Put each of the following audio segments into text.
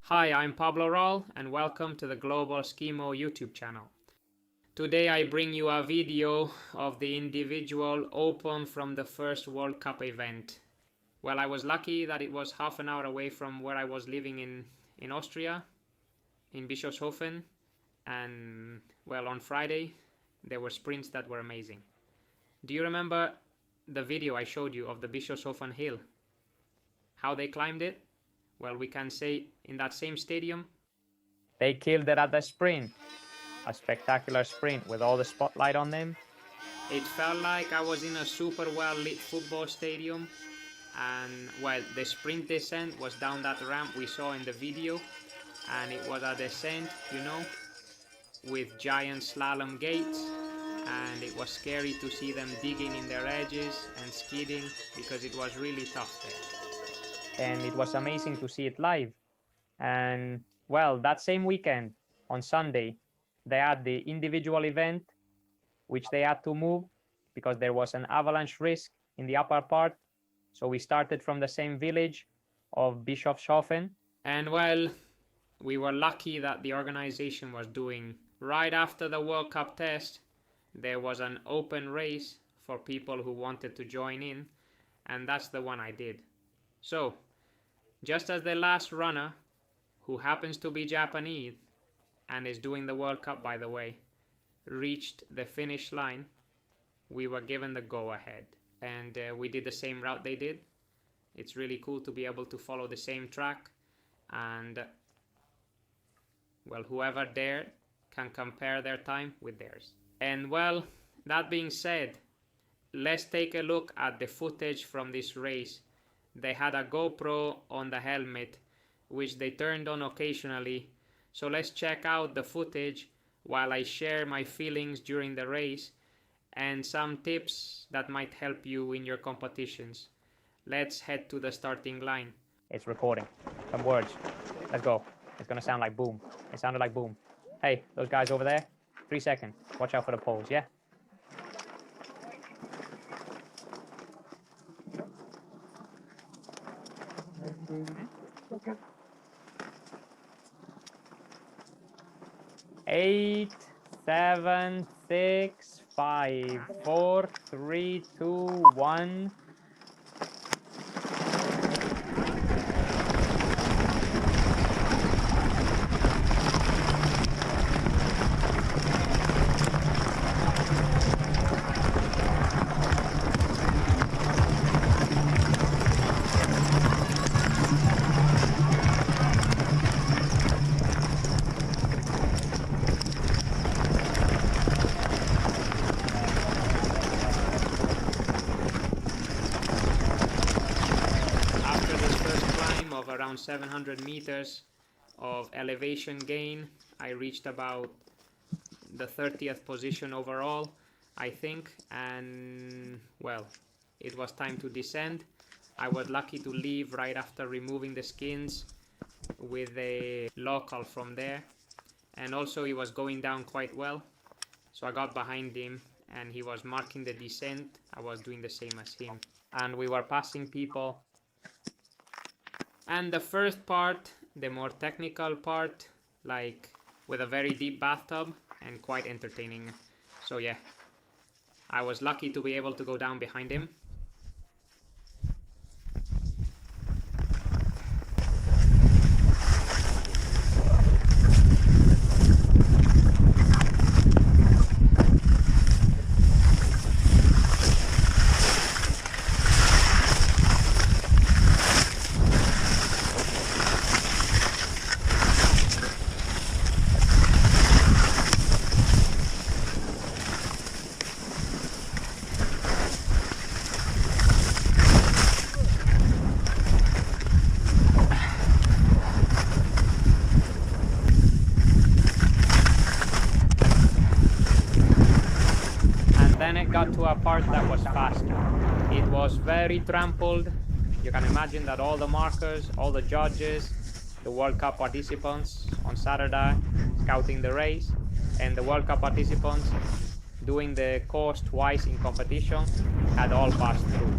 Hi, I'm Pablo Rall and welcome to the Global SKIMO YouTube channel. Today I bring you a video of the individual open from the first World Cup event. Well, I was lucky that it was half an hour away from where I was living in Austria, in Bischofshofen, and well, on Friday there were sprints that were amazing. Do you remember the video I showed you of the Bischofshofen hill? How they climbed it? Well, we can say in that same stadium, they killed it at the sprint. A spectacular sprint with all the spotlight on them. It felt like I was in a super well lit football stadium, and well, the sprint descent was down that ramp we saw in the video, and it was a descent, you know, with giant slalom gates, and it was scary to see them digging in their edges and skidding because it was really tough there. And it was amazing to see it live. And well, that same weekend on Sunday they had the individual event, which they had to move because there was an avalanche risk in the upper part. So we started from the same village of Bischofshofen, and well, we were lucky that the organization was doing right after the World Cup test. There was an open race for people who wanted to join in, and that's the one I did. So just as the last runner, who happens to be Japanese and is doing the World Cup, by the way, reached the finish line, we were given the go-ahead, and we did the same route they did. It's really cool to be able to follow the same track, and well, whoever dared can compare their time with theirs. And well, that being said, let's take a look at the footage from this race. They had a GoPro on the helmet, which they turned on occasionally. So let's check out the footage while I share my feelings during the race and some tips that might help you in your competitions. Let's head to the starting line. It's recording. Some words. Let's go. It's gonna sound like boom. It sounded like boom. Hey, those guys over there, 3 seconds. Watch out for the poles, yeah? Okay. 8, 7, 6, 5, 4, 3, 2, 1. Around 700 meters of elevation gain, I reached about the 30th position overall, I think, and well, it was time to descend. I was lucky to leave right after removing the skins with a local from there, and also he was going down quite well, so I got behind him and he was marking the descent. I was doing the same as him, and we were passing people. And the first part, the more technical part, like with a very deep bathtub and quite entertaining. So yeah, I was lucky to be able to go down behind him. Then it got to a part that was faster. It was very trampled. You can imagine that all the markers, all the judges, the World Cup participants on Saturday scouting the race, and the World Cup participants doing the course twice in competition had all passed through.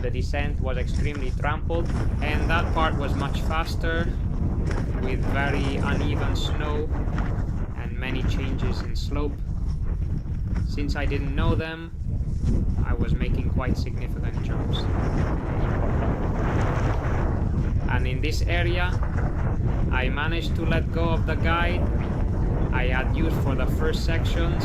The descent was extremely trampled, and that part was much faster. with very uneven snow and many changes in slope. Since I didn't know them, I was making quite significant jumps. And in this area, I managed to let go of the guide I had used for the first sections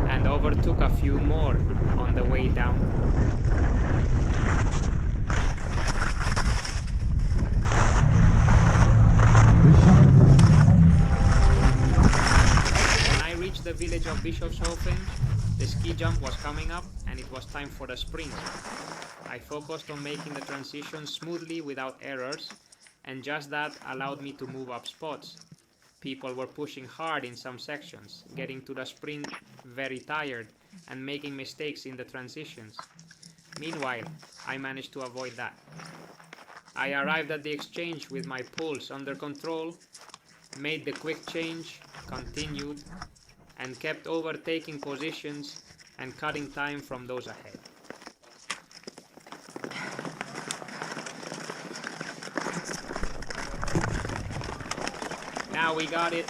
and overtook a few more on the way down. When I reached the village of Bischofshofen, the ski jump was coming up and it was time for the sprint. I focused on making the transition smoothly without errors, and just that allowed me to move up spots. People were pushing hard in some sections, getting to the sprint very tired and making mistakes in the transitions. Meanwhile, I managed to avoid that. I arrived at the exchange with my pulse under control, made the quick change, continued, and kept overtaking positions and cutting time from those ahead. Now we got it.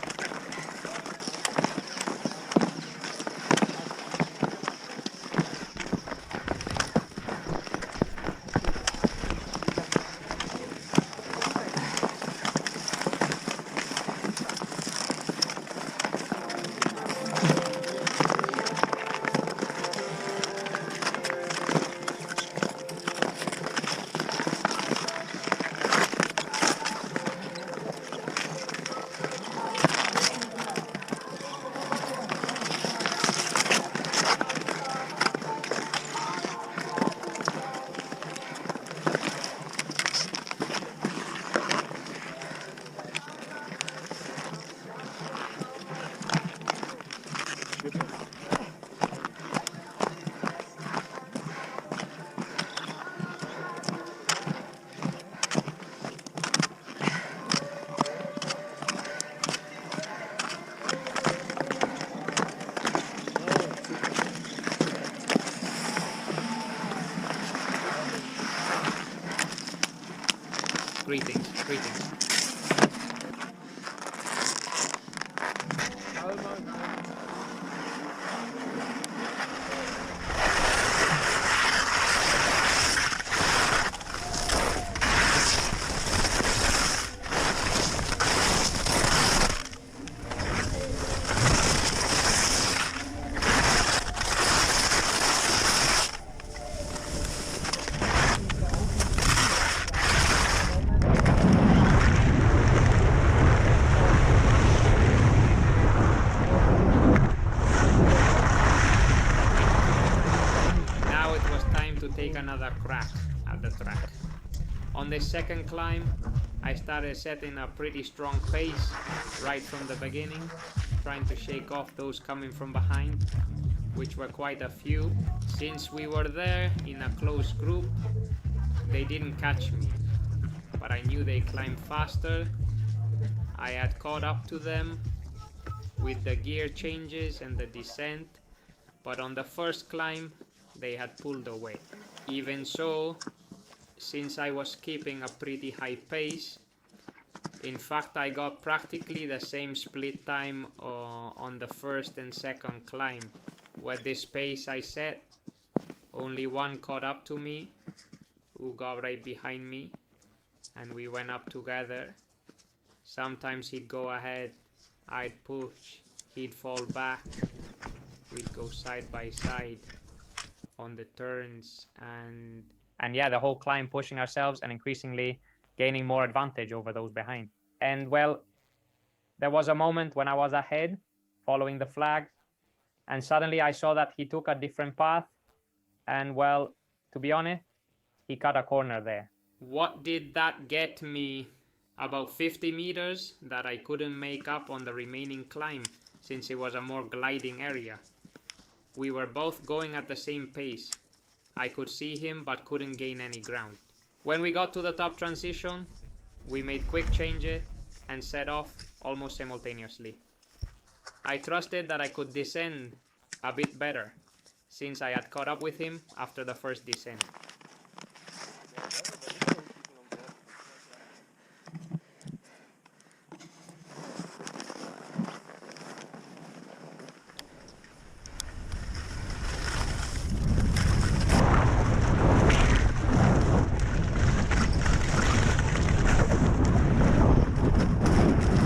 Greetings. Take another crack at the track. On the second climb, I started setting a pretty strong pace right from the beginning, trying to shake off those coming from behind, which were quite a few. Since we were there in a close group, they didn't catch me, but I knew they climbed faster. I had caught up to them with the gear changes and the descent, but on the first climb, they had pulled away. Even so, since I was keeping a pretty high pace, in fact I got practically the same split time on the first and second climb. With this pace I set, only one caught up to me, who got right behind me, and we went up together. Sometimes he'd go ahead, I'd push, he'd fall back, we'd go side by side on the turns, and yeah, the whole climb pushing ourselves and increasingly gaining more advantage over those behind. And well, there was a moment when I was ahead following the flag, and suddenly I saw that he took a different path, and well, to be honest, he cut a corner there. What did that get me? About 50 meters that I couldn't make up on the remaining climb, since it was a more gliding area. We were both going at the same pace. I could see him but couldn't gain any ground. When we got to the top transition, we made quick changes and set off almost simultaneously. I trusted that I could descend a bit better, since I had caught up with him after the first descent.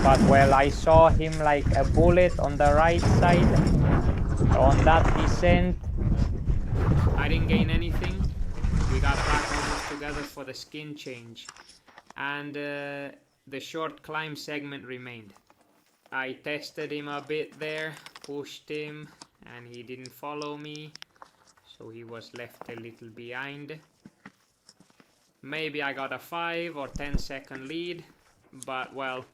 But well, I saw him like a bullet on the right side on that descent. I didn't gain anything. We got back almost together for the skin change, and the short climb segment remained. I tested him a bit there, pushed him, and he didn't follow me, so he was left a little behind. Maybe I got a 5 or 10 second lead, but well,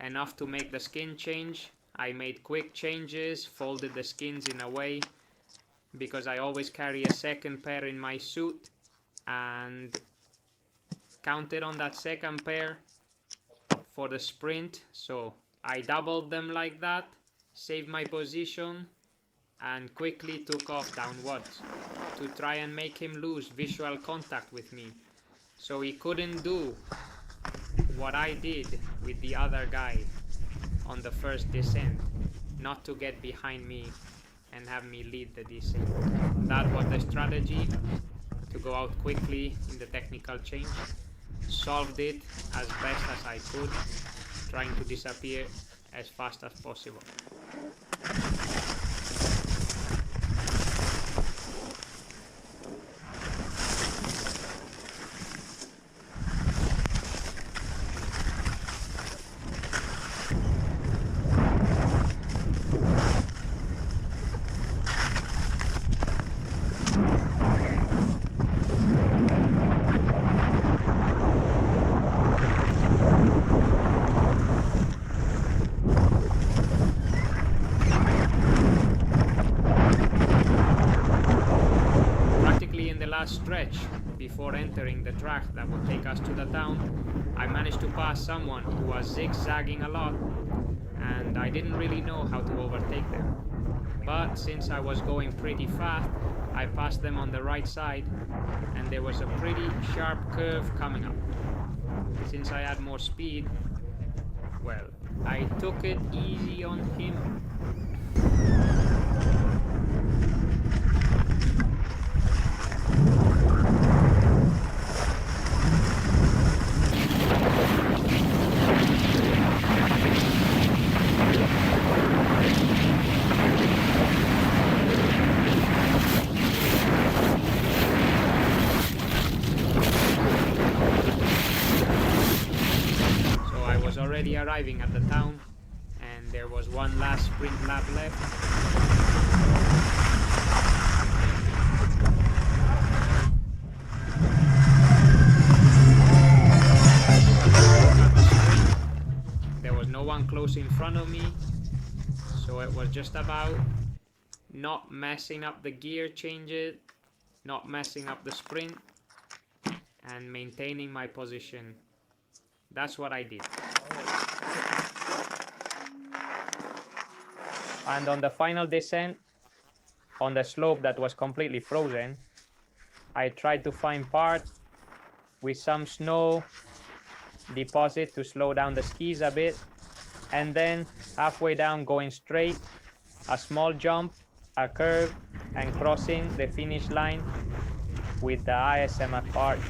enough to make the skin change. I made quick changes, folded the skins in a way, because I always carry a second pair in my suit, and counted on that second pair for the sprint. So I doubled them like that, saved my position, and quickly took off downwards to try and make him lose visual contact with me, so he couldn't do what I did with the other guy on the first descent, not to get behind me and have me lead the descent. That was the strategy, to go out quickly in the technical change. Solved it as best as I could, trying to disappear as fast as possible. Stretch before entering the track that would take us to the town, I managed to pass someone who was zigzagging a lot, and I didn't really know how to overtake them. But since I was going pretty fast, I passed them on the right side, and there was a pretty sharp curve coming up. Since I had more speed, well, I took it easy on him. Already arriving at the town, and there was one last sprint lap left. There was no one close in front of me, so it was just about not messing up the gear changes, not messing up the sprint, and maintaining my position. That's what I did. And on the final descent, on the slope that was completely frozen, I tried to find parts with some snow deposit to slow down the skis a bit, and then halfway down going straight, a small jump, a curve, and crossing the finish line with the ISMF arch.